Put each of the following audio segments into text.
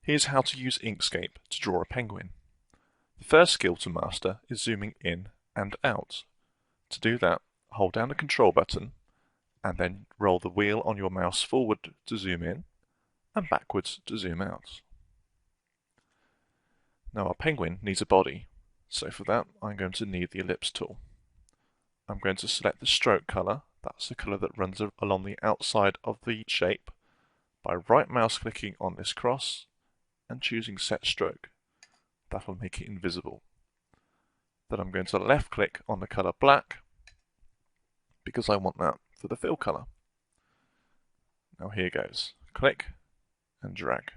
Here's how to use Inkscape to draw a penguin. The first skill to master is zooming in and out. To do that, hold down the control button and then roll the wheel on your mouse forward to zoom in and backwards to zoom out. Now our penguin needs a body, so for that I'm going to need the ellipse tool. I'm going to select the stroke colour, that's the colour that runs along the outside of the shape, by right mouse clicking on this cross and choosing set stroke. That will make it invisible. Then I'm going to left click on the colour black because I want that for the fill colour. Now here goes. Click and drag.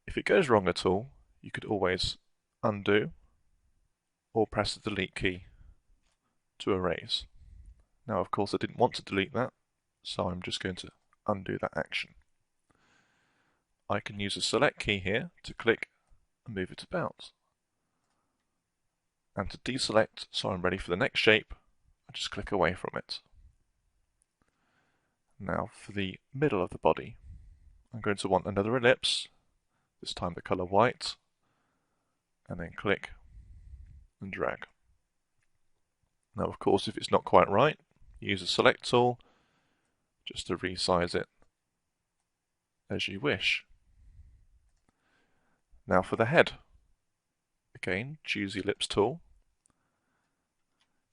If it goes wrong at all, you could always undo or press the delete key to erase. Now of course I didn't want to delete that, so I'm just going to undo that action. I can use the select key here to click and move it about. And to deselect so I'm ready for the next shape, I just click away from it. Now for the middle of the body, I'm going to want another ellipse, this time the colour white, and then click and drag. Now of course if it's not quite right, use the select tool just to resize it as you wish. Now for the head, again choose the ellipse tool.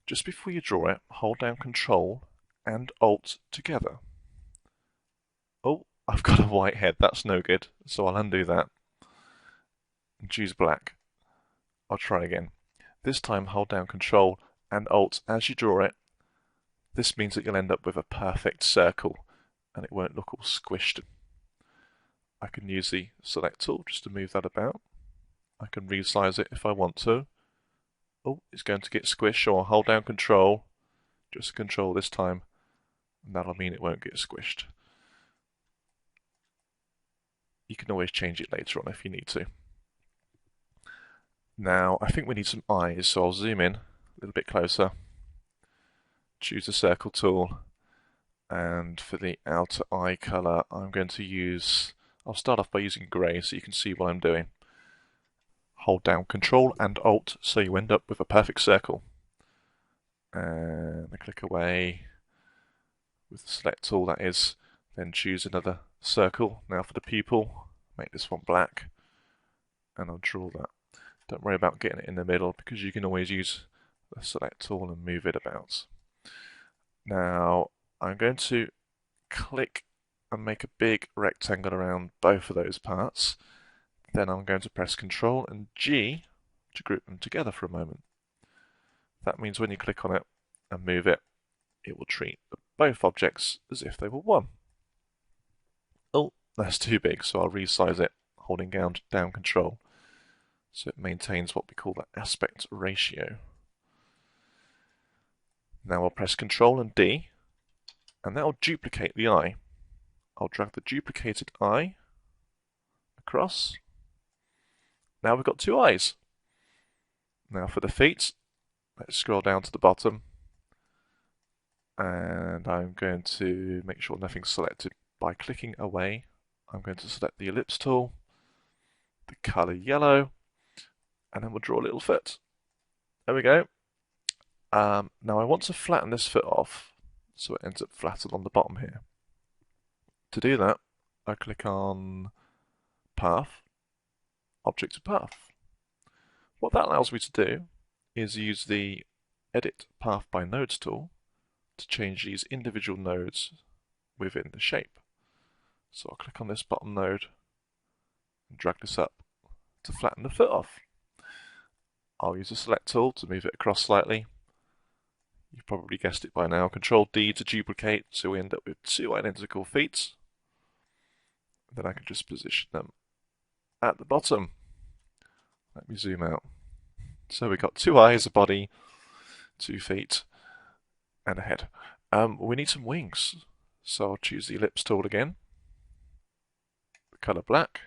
Just before you draw it, hold down Control and Alt together. Oh, I've got a white head, that's no good, so I'll undo that and choose black. I'll try again. This time hold down Control and Alt as you draw it. This means that you'll end up with a perfect circle and it won't look all squished. I can use the select tool just to move that about. I can resize it if I want to. Oh, it's going to get squished, so I'll hold down Control, just Control this time, and that'll mean it won't get squished. You can always change it later on if you need to. Now, I think we need some eyes, so I'll zoom in a little bit closer, choose the circle tool, and for the outer eye colour, I'm going to use, I'll start off by using grey so you can see what I'm doing. Hold down Control and Alt so you end up with a perfect circle. And I click away with the select tool, that is, then choose another circle. Now for the pupil, make this one black, and I'll draw that. Don't worry about getting it in the middle because you can always use the select tool and move it about. Now I'm going to click and make a big rectangle around both of those parts. Then I'm going to press Ctrl and G to group them together for a moment. That means when you click on it and move it, it will treat both objects as if they were one. Oh, that's too big, so I'll resize it, holding down Ctrl, so it maintains what we call the aspect ratio. Now I'll press Ctrl and D, and that will duplicate the eye. I'll drag the duplicated eye across. Now we've got two eyes. Now for the feet, let's scroll down to the bottom, and I'm going to make sure nothing's selected by clicking away. I'm going to select the ellipse tool, the colour yellow, and then we'll draw a little foot. There we go. Now I want to flatten this foot off so it ends up flat along the bottom here. To do that, I click on Path, Object to Path. What that allows me to do is use the Edit Path by Nodes tool to change these individual nodes within the shape. So I'll click on this bottom node and drag this up to flatten the foot off. I'll use the Select tool to move it across slightly. You've probably guessed it by now. Control D to duplicate, so we end up with two identical feet. Then I can just position them at the bottom. Let me zoom out. So we've got two eyes, a body, 2 feet, and a head. We need some wings, so I'll choose the ellipse tool again, the colour black,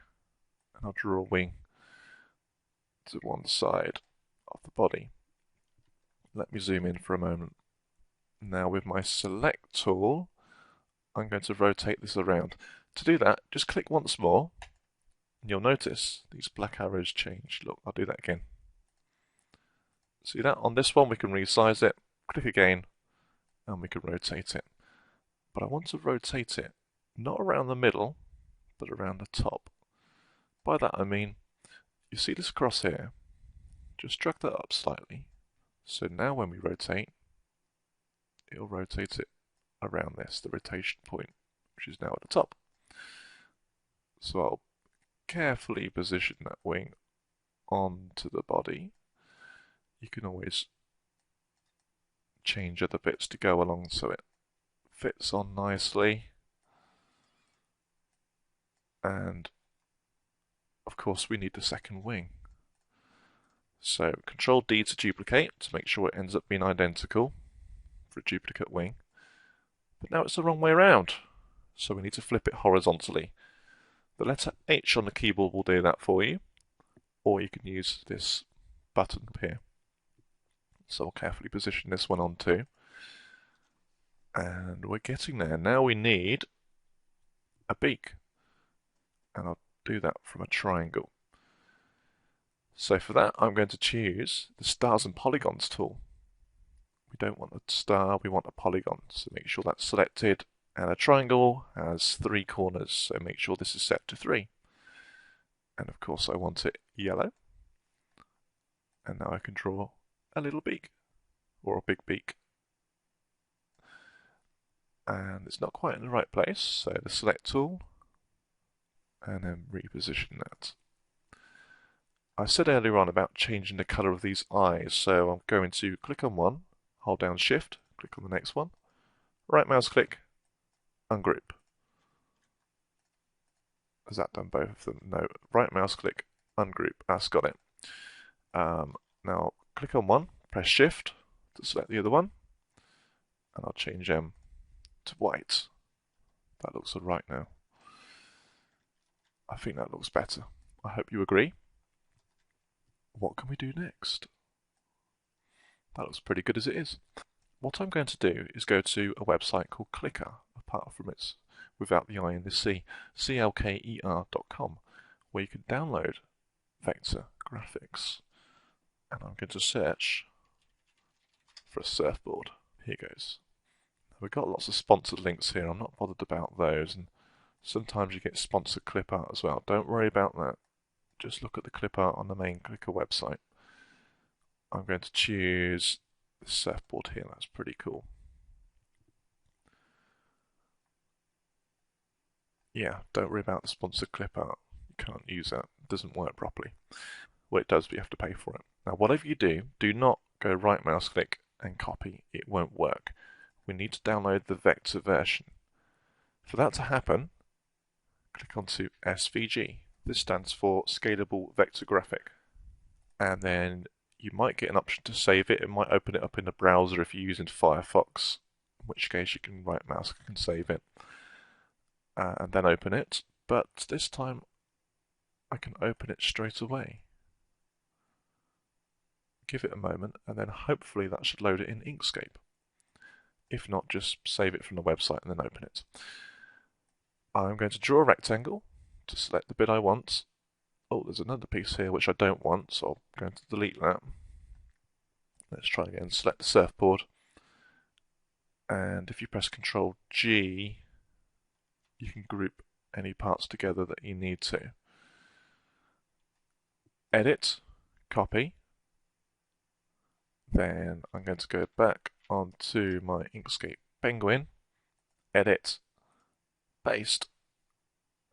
and I'll draw a wing to one side of the body. Let me zoom in for a moment. Now with my select tool, I'm going to rotate this around. To do that, just click once more, and you'll notice these black arrows change. Look, I'll do that again. See that? On this one we can resize it, click again, and we can rotate it. But I want to rotate it not around the middle, but around the top. By that I mean, you see this cross here? Just drag that up slightly. So now when we rotate, it'll rotate it around this, the rotation point, which is now at the top. So I'll carefully position that wing onto the body. You can always change other bits to go along so it fits on nicely. And of course we need the second wing. So Control D to duplicate to make sure it ends up being identical for a duplicate wing. But now it's the wrong way around, so we need to flip it horizontally. The letter H on the keyboard will do that for you, or you can use this button up here. So I'll carefully position this one on too. And we're getting there. Now we need a beak. And I'll do that from a triangle. So for that, I'm going to choose the Stars and Polygons tool. We don't want a star, we want a polygon. So make sure that's selected. And a triangle has 3 corners, so make sure this is set to 3. And of course I want it yellow. And now I can draw a little beak, or a big beak. And it's not quite in the right place, so the select tool, and then reposition that. I said earlier on about changing the colour of these eyes, so I'm going to click on one, hold down Shift, click on the next one, right mouse click, ungroup. Has that done both of them? No. Right mouse click, ungroup. That's got it. Now click on one, press Shift to select the other one, and I'll change them to white. That looks alright now. I think that looks better. I hope you agree. What can we do next? That looks pretty good as it is. What I'm going to do is go to a website called Clicker, apart from it's without the I in the C, CLKER.com, where you can download vector graphics. And I'm going to search for a surfboard. Here goes. We've got lots of sponsored links here. I'm not bothered about those, and sometimes you get sponsored clip art as well. Don't worry about that. Just look at the clip art on the main Clicker website. I'm going to choose the surfboard here. That's pretty cool. Yeah, don't worry about the sponsored clip art. You can't use that. It doesn't work properly. Well, it does, but you have to pay for it. Now, whatever you do, do not go right mouse click and copy. It won't work. We need to download the vector version. For that to happen, click onto SVG. This stands for Scalable Vector Graphic. And then you might get an option to save it. It might open it up in the browser if you're using Firefox, in which case you can right mouse click and save it. And then open it. But this time I can open it straight away. Give it a moment, and then hopefully that should load it in Inkscape. If not, just save it from the website and then open it. I'm going to draw a rectangle to select the bit I want. Oh, there's another piece here which I don't want, so I'm going to delete that. Let's try again. Select the surfboard. And if you press Ctrl G, you can group any parts together that you need to. Edit, copy. Then I'm going to go back onto my Inkscape Penguin, edit, paste.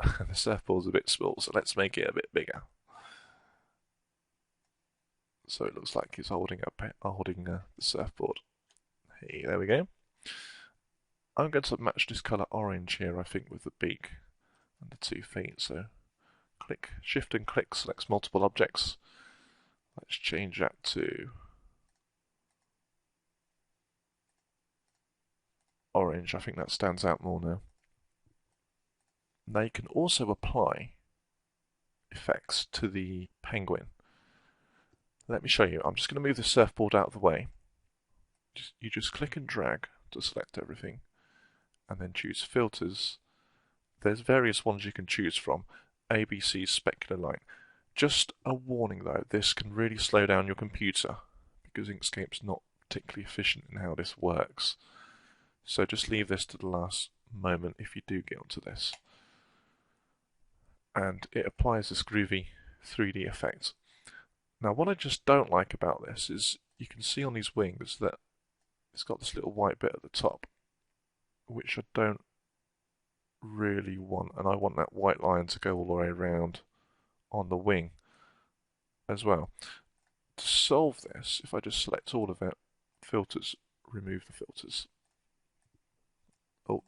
The surfboard's a bit small, so let's make it a bit bigger. So it looks like he's holding the surfboard. Hey, there we go. I'm going to match this colour orange here, I think, with the beak and the 2 feet. So click, Shift and click selects multiple objects. Let's change that to orange. I think that stands out more now. Now you can also apply effects to the penguin. Let me show you. I'm just going to move the surfboard out of the way. You just click and drag to select everything, and then choose Filters, There's various ones you can choose from. ABC Specular Light. Just a warning though, this can really slow down your computer because Inkscape's not particularly efficient in how this works. So just leave this to the last moment if you do get onto this. And it applies this groovy 3D effect. Now what I just don't like about this is you can see on these wings that it's got this little white bit at the top, which I don't really want, and I want that white line to go all the way around on the wing as well. To solve this, if I just select all of it, filters, remove the filters. Oh,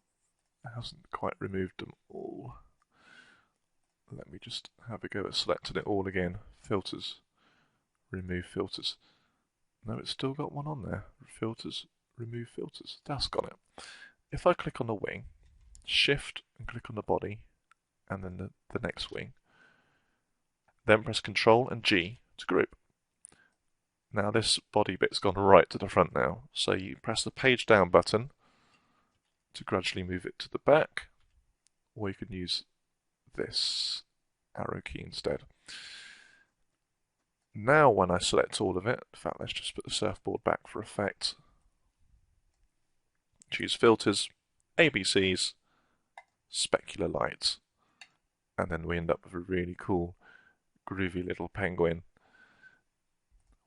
it hasn't quite removed them all. Let me just have a go at selecting it all again. Filters, remove filters. No, it's still got one on there. Filters, remove filters. That's got it. If I click on the wing, shift and click on the body, and then the next wing, then press Control and G to group. Now this body bit's gone right to the front now, so you press the page down button to gradually move it to the back, or you can use this arrow key instead. Now when I select all of it, in fact let's just put the surfboard back for effect, choose Filters, ABCs, Specular Light, and then we end up with a really cool groovy little penguin.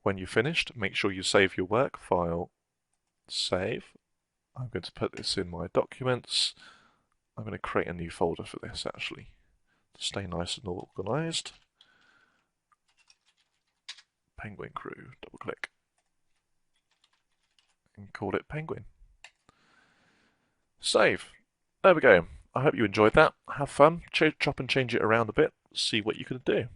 When you're finished, make sure you save your work. File, save. I'm going to put this in my documents. I'm going to create a new folder for this actually, to stay nice and organised. Penguin Crew, double click, and call it Penguin. Save. There we go. I hope you enjoyed that. Have fun. Chop and change it around a bit. See what you can do.